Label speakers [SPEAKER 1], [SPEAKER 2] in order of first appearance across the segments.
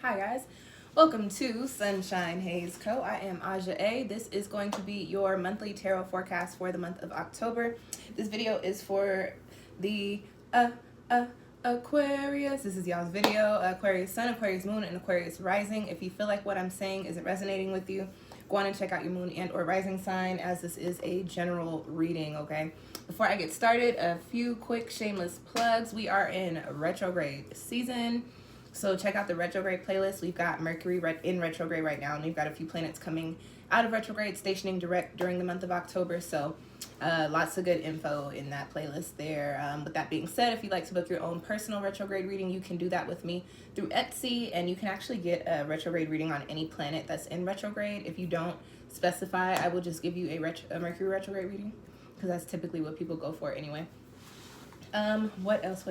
[SPEAKER 1] Hi guys, welcome to SunshinehazeCo. I am Aja A. This is going to be your monthly tarot forecast for the month of October. This video is for the Aquarius. This is y'all's video. Aquarius Sun, Aquarius Moon, and Aquarius Rising. If you feel like what I'm saying isn't resonating with you, go on and check out your moon and or rising sign, as this is a general reading, okay? Before I get started, a few quick shameless plugs. We are in retrograde season, so check out the retrograde playlist. We've got Mercury in retrograde right now, and we've got a few planets coming out of retrograde, stationing direct during the month of October. So lots of good info in that playlist there. With that being said, if you'd like to book your own personal retrograde reading, you can do that with me through Etsy, and you can actually get a retrograde reading on any planet that's in retrograde. If you don't specify, I will just give you a Mercury retrograde reading, because that's typically what people go for anyway. What else?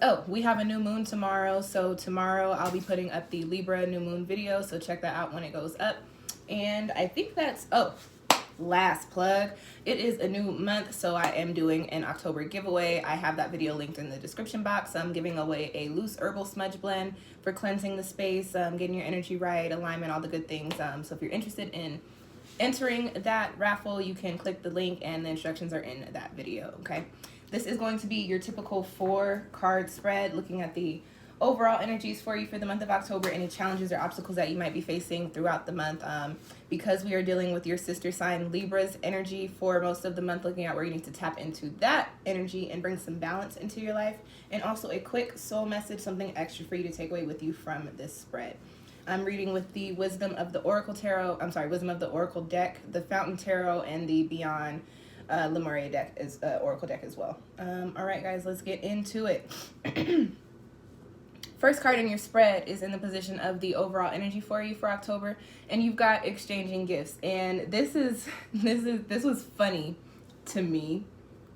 [SPEAKER 1] Oh, we have a new moon tomorrow. So tomorrow I'll be putting up the Libra new moon video, so check that out when it goes up. And I think that's, last plug, it is a new month, so I am doing an October giveaway. I have that video linked in the description box. I'm giving away a loose herbal smudge blend for cleansing the space, getting your energy right, alignment, all the good things. So if you're interested in entering that raffle, you can click the link, and the instructions are in that video, okay? This is going to be your typical 4-card spread, looking at the overall energies for you for the month of October, any challenges or obstacles that you might be facing throughout the month. Because we are dealing with your sister sign Libra's energy for most of the month, looking at where you need to tap into that energy and bring some balance into your life, and also a quick soul message, something extra for you to take away with you from this spread. I'm reading with the Wisdom of the Oracle deck, the Fountain Tarot, and the Beyond Lemuria deck is Oracle deck as well. All right, guys, let's get into it. First card in your spread is in the position of the overall energy for you for October, and you've got exchanging gifts. And this was funny to me,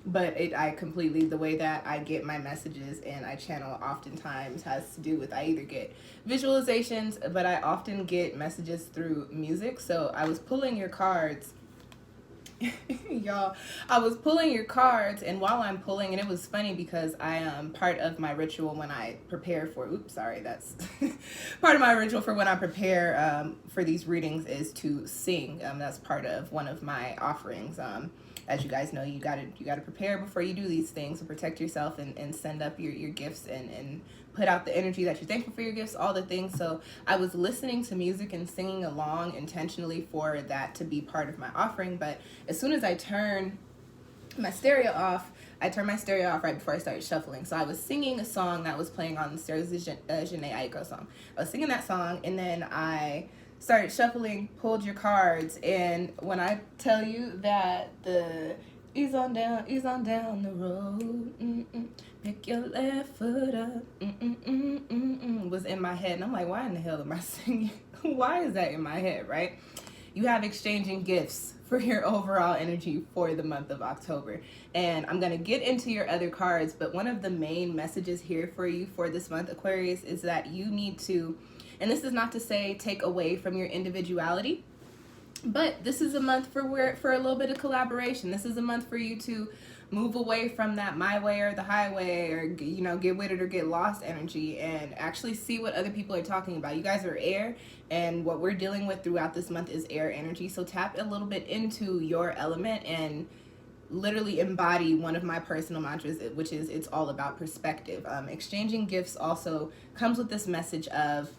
[SPEAKER 1] but the way that I get my messages and I channel oftentimes has to do with, I either get visualizations, but I often get messages through music. So I was pulling your cards. Y'all, I was pulling your cards, and while I'm pulling, and it was funny because I am part of my ritual when I prepare for, that's part of my ritual for when I prepare for these readings is to sing. That's part of one of my offerings. As you guys know, you gotta prepare before you do these things, to protect yourself and send up your gifts and put out the energy that you're thankful for your gifts, all the things. So I was listening to music and singing along intentionally for that to be part of my offering. But as soon as I turn my stereo off, right before I started shuffling. So I was singing a song that was playing on the stereo, SunshinehazeCo song. I was singing that song, and then I started shuffling, pulled your cards, and when I tell you that the ease on down the road, pick your left foot up, was in my head. And I'm like, why in the hell am I singing? Why is that in my head, right? You have exchanging gifts for your overall energy for the month of October. And I'm going to get into your other cards, but one of the main messages here for you for this month, Aquarius, is that you need to, and this is not to say take away from your individuality, but this is a month for a little bit of collaboration. This is a month for you to move away from that my way or the highway, or get with it or get lost energy, and actually see what other people are talking about. You guys are air, and what we're dealing with throughout this month is air energy. So tap a little bit into your element and literally embody one of my personal mantras, which is, it's all about perspective. Exchanging gifts also comes with this message of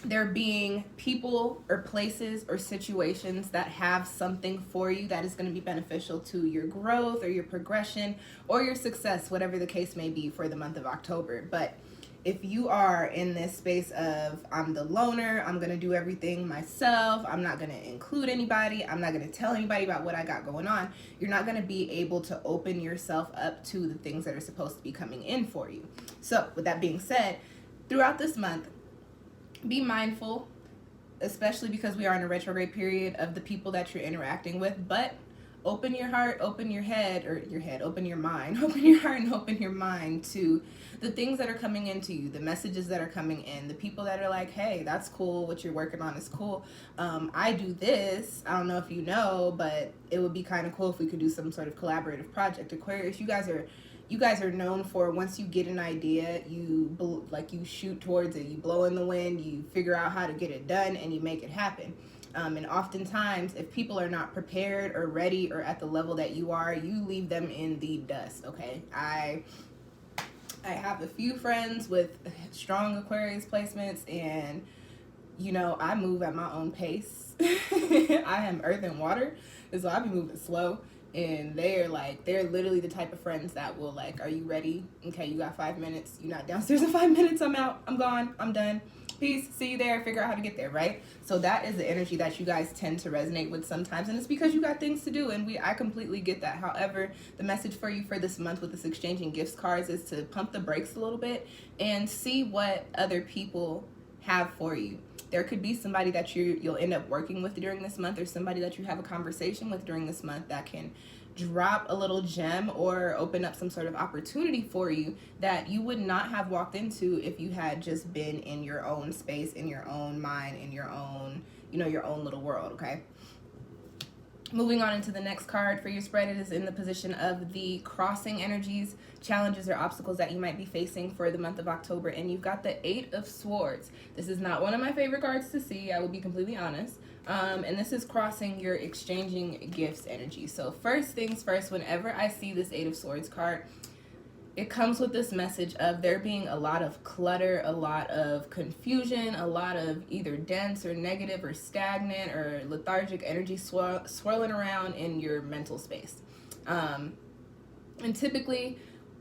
[SPEAKER 1] there being people or places or situations that have something for you that is going to be beneficial to your growth or your progression or your success, whatever the case may be for the month of October. But if you are in this space of, I'm the loner, I'm going to do everything myself, I'm not going to include anybody, I'm not going to tell anybody about what I got going on, you're not going to be able to open yourself up to the things that are supposed to be coming in for you. So with that being said, throughout this month, be mindful, especially because we are in a retrograde period, of the people that you're interacting with, but open your heart, open your head, open your mind, open your heart and open your mind to the things that are coming into you, the messages that are coming in, the people that are like, hey, that's cool, what you're working on is cool. I do this, I don't know if you know, but it would be kind of cool if we could do some sort of collaborative project. Aquarius, you guys are you guys are known for, once you get an idea, you shoot towards it, you blow in the wind, you figure out how to get it done, and you make it happen. And oftentimes, if people are not prepared or ready or at the level that you are, you leave them in the dust. Okay, I have a few friends with strong Aquarius placements, and I move at my own pace. I am earth and water, and so I be moving slow. And they're literally the type of friends that will are you ready? Okay, you got 5 minutes. You're not downstairs in 5 minutes. I'm out. I'm gone. I'm done. Peace. See you there. Figure out how to get there, right? So that is the energy that you guys tend to resonate with sometimes, and it's because you got things to do, and I completely get that. However, the message for you for this month with this exchanging gifts cards is to pump the brakes a little bit and see what other people have for you. There could be somebody that you'll end up working with during this month, or somebody that you have a conversation with during this month that can drop a little gem or open up some sort of opportunity for you that you would not have walked into if you had just been in your own space, in your own mind, in your own, your own little world, okay? Moving on into the next card for your spread, it is in the position of the crossing energies, challenges or obstacles that you might be facing for the month of October. And you've got the 8 of Swords. This is not one of my favorite cards to see, I will be completely honest. And this is crossing your exchanging gifts energy. So first things first, whenever I see this 8 of Swords card, it comes with this message of there being a lot of clutter, a lot of confusion, a lot of either dense or negative or stagnant or lethargic energy swirling around in your mental space. And typically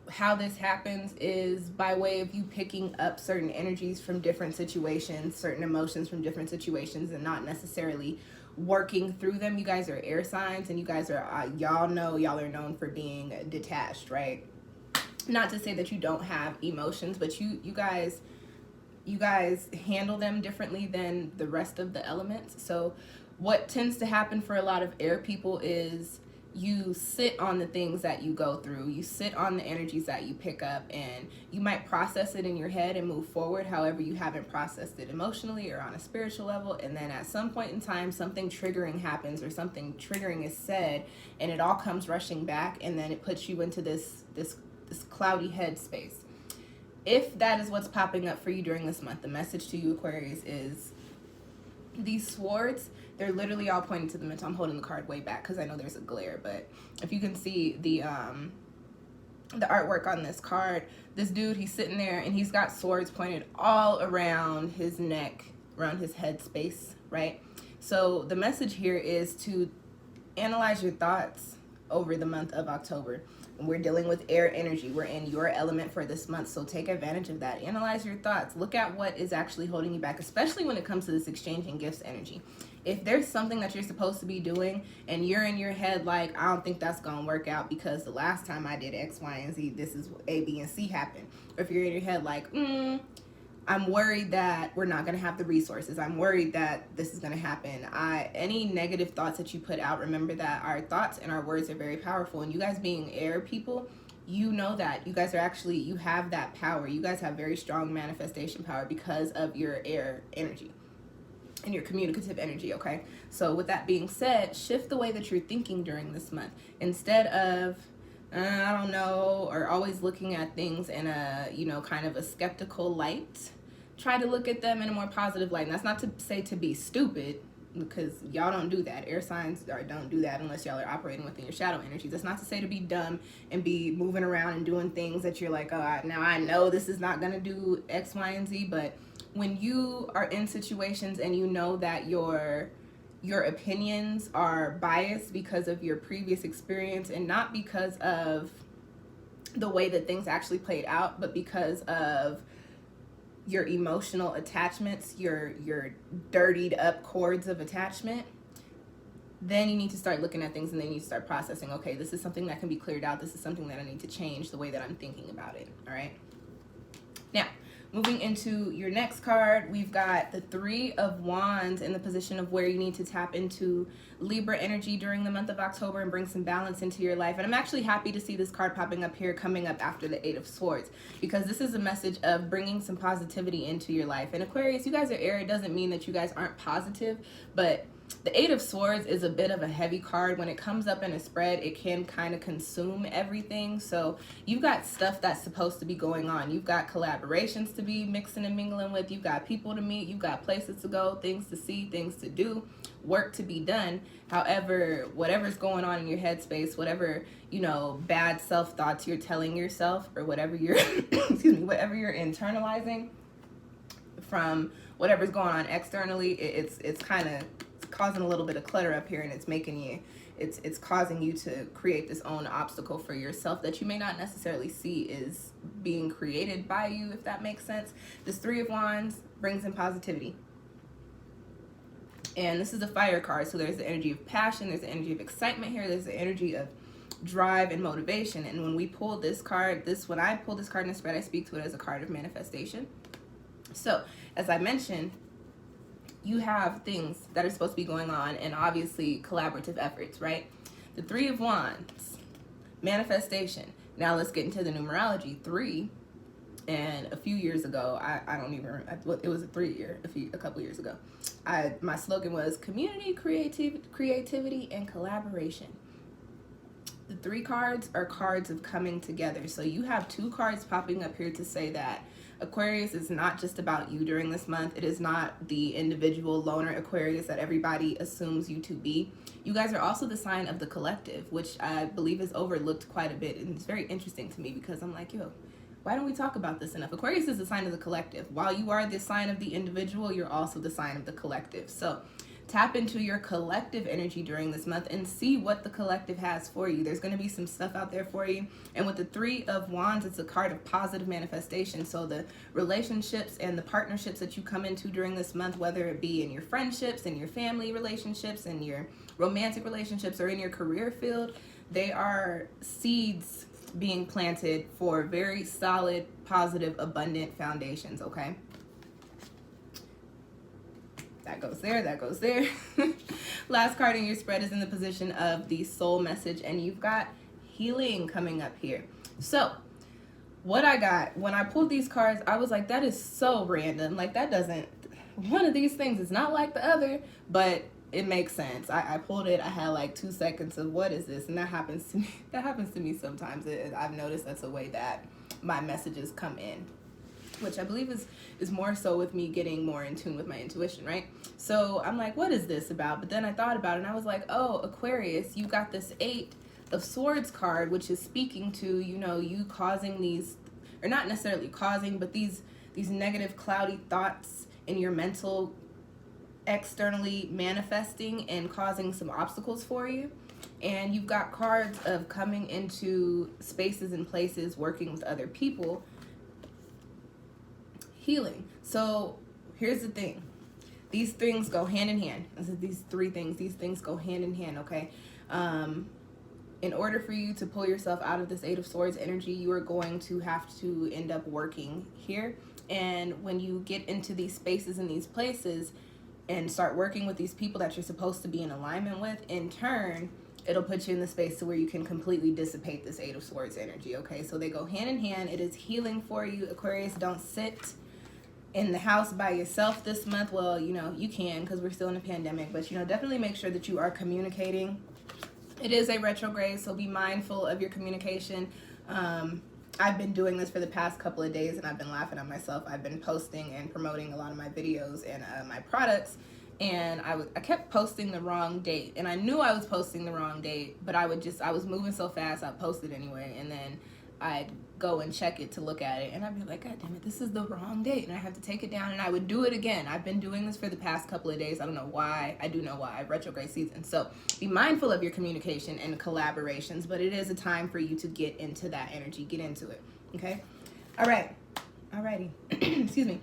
[SPEAKER 1] how this happens is by way of you picking up certain energies from different situations, certain emotions from different situations, and not necessarily working through them. You guys are air signs, and you guys are, y'all are known for being detached, right? Not to say that you don't have emotions, but you guys handle them differently than the rest of the elements. So what tends to happen for a lot of air people is you sit on the things that you go through, you sit on the energies that you pick up, and you might process it in your head and move forward. However, you haven't processed it emotionally or on a spiritual level, and then at some point in time something triggering happens, or something triggering is said, and it all comes rushing back, and then it puts you into this cloudy head space. If that is what's popping up for you during this month, the message to you, Aquarius, is these swords, they're literally all pointing to the mental. I'm holding the card way back because I know there's a glare, but if you can see the artwork on this card, this dude, he's sitting there and he's got swords pointed all around his neck, around his head space, right? So the message here is to analyze your thoughts over the month of October. We're dealing with air energy. We're in your element for this month, so take advantage of that. Analyze your thoughts. Look at what is actually holding you back, especially when it comes to this exchanging gifts energy. If there's something that you're supposed to be doing and you're in your head like, I don't think that's going to work out because the last time I did X, Y, and Z, this is A, B, and C happened. Or if you're in your head like, I'm worried that we're not going to have the resources. I'm worried that this is going to happen. Any negative thoughts that you put out, remember that our thoughts and our words are very powerful. And you guys being air people, you know that. You guys are actually, you have that power. You guys have very strong manifestation power because of your air energy and your communicative energy, okay? So with that being said, shift the way that you're thinking during this month. Instead of, I don't know, or always looking at things in a, kind of a skeptical light, try to look at them in a more positive light. And that's not to say to be stupid, because y'all don't do that. Air signs don't do that unless y'all are operating within your shadow energies. That's not to say to be dumb and be moving around and doing things that you're like, oh, now I know this is not going to do X, Y, and Z. But when you are in situations and you know that your opinions are biased because of your previous experience and not because of the way that things actually played out, but because of your emotional attachments, your dirtied up cords of attachment, then you need to start looking at things and then you need to start processing, okay, this is something that can be cleared out. This is something that I need to change the way that I'm thinking about it, all right? Now, moving into your next card, we've got the 3 of Wands in the position of where you need to tap into Libra energy during the month of October and bring some balance into your life. And I'm actually happy to see this card popping up here, coming up after the 8 of Swords, because this is a message of bringing some positivity into your life. And Aquarius, you guys are air. It doesn't mean that you guys aren't positive, but The Eight of Swords is a bit of a heavy card. When it comes up in a spread, it can kind of consume everything. So you've got stuff that's supposed to be going on. You've got collaborations to be mixing and mingling with. You've got people to meet. You've got places to go, things to see, things to do, work to be done. However, whatever's going on in your headspace, whatever, you know, bad self-thoughts you're telling yourself, or whatever you're, excuse me, whatever you're internalizing from whatever's going on externally, it's kind of causing a little bit of clutter up here, and it's making you, it's causing you to create this own obstacle for yourself that you may not necessarily see is being created by you, if that makes sense. This Three of Wands brings in positivity, and this is a fire card, so there's the energy of passion, there's the energy of excitement here, there's the energy of drive and motivation. And when we pull this card, when I pull this card in a spread, I speak to it as a card of manifestation. So as I mentioned, you have things that are supposed to be going on, and obviously collaborative efforts, right? The Three of Wands, manifestation. Now let's get into the numerology. 3, and a few years ago, I don't even remember, it was a 3-year, a couple years ago, my slogan was community, creativity, and collaboration. The 3 cards are cards of coming together. So you have 2 cards popping up here to say that Aquarius is not just about you during this month. It is not the individual loner Aquarius that everybody assumes you to be. You guys are also the sign of the collective, which I believe is overlooked quite a bit. And it's very interesting to me because I'm like, yo, why don't we talk about this enough? Aquarius is the sign of the collective. While you are the sign of the individual, you're also the sign of the collective. So tap into your collective energy during this month and see what the collective has for you. There's going to be some stuff out there for you. And with the Three of Wands, it's a card of positive manifestation. So the relationships and the partnerships that you come into during this month, whether it be in your friendships, in your family relationships, in your romantic relationships, or in your career field, they are seeds being planted for very solid, positive, abundant foundations, okay? That goes there, that goes there. Last card in your spread is in the position of the soul message, and you've got healing coming up here. So what I got when I pulled these cards, I was like, that is so random. Like, that doesn't, one of these things is not like the other, but it makes sense. I pulled it, I had like 2 seconds of what is this, and that happens to me. That happens to me sometimes. I've noticed that's a way that my messages come in, which I believe is more so with me getting more in tune with my intuition, right? So I'm like, what is this about? But then I thought about it, and I was like, oh, Aquarius, you got this 8 of Swords card, which is speaking to, you know, you causing these, or not necessarily causing, but these negative, cloudy thoughts in your mental, externally manifesting and causing some obstacles for you. And you've got cards of coming into spaces and places, working with other people, healing. So here's the thing, these things go hand in hand. These 3 things, these things go hand in hand, okay? In order for you to pull yourself out of this 8 of Swords energy, you are going to have to end up working here. And when you get into these spaces and these places and start working with these people that you're supposed to be in alignment with, in turn, it'll put you in the space to where you can completely dissipate this 8 of Swords energy, okay? So they go hand in hand. It is healing for you, Aquarius. Don't sit in the house by yourself this month. Well, you know, you can, because we're still in a pandemic, but, you know, definitely make sure that you are communicating. It is a retrograde, so be mindful of your communication. I've been doing this for the past couple of days, and I've been laughing at myself. I've been posting and promoting a lot of my videos and my products, and I kept posting the wrong date, and I knew I was posting the wrong date, but I was moving so fast, I posted anyway, and then I'd go and check it to look at it, and I'd be like, God damn it, this is the wrong date, and I have to take it down, and I would do it again. I've been doing this for the past couple of days. I don't know why. I do know why. Retrograde season. So be mindful of your communication and collaborations, but it is a time for you to get into that energy. Get into it, okay? All right. Alrighty. Excuse me.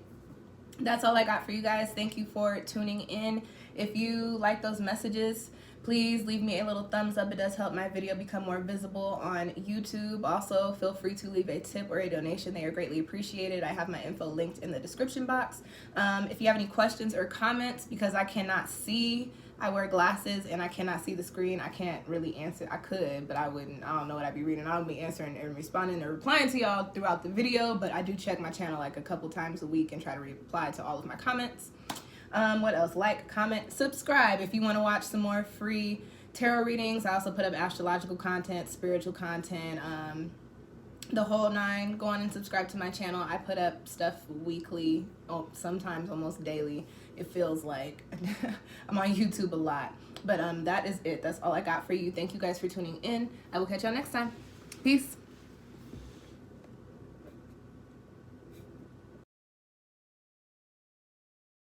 [SPEAKER 1] That's all I got for you guys. Thank you for tuning in. If you like those messages, please leave me a little thumbs up. It does help my video become more visible on YouTube. Also, feel free to leave a tip or a donation. They are greatly appreciated. I have my info linked in the description box. If you have any questions or comments, because I cannot see, I wear glasses and I cannot see the screen, I can't really answer. I could, but I wouldn't. I don't know what I'd be reading. I'll be answering and responding or replying to y'all throughout the video, but I do check my channel like a couple times a week and try to reply to all of my comments. What else? Like, comment, subscribe if you want to watch some more free tarot readings. I also put up astrological content, spiritual content, the whole nine. Go on and subscribe to my channel. I put up stuff weekly, sometimes almost daily. It feels like I'm on YouTube a lot. But that is it. That's all I got for you. Thank you guys for tuning in. I will catch y'all next time. Peace.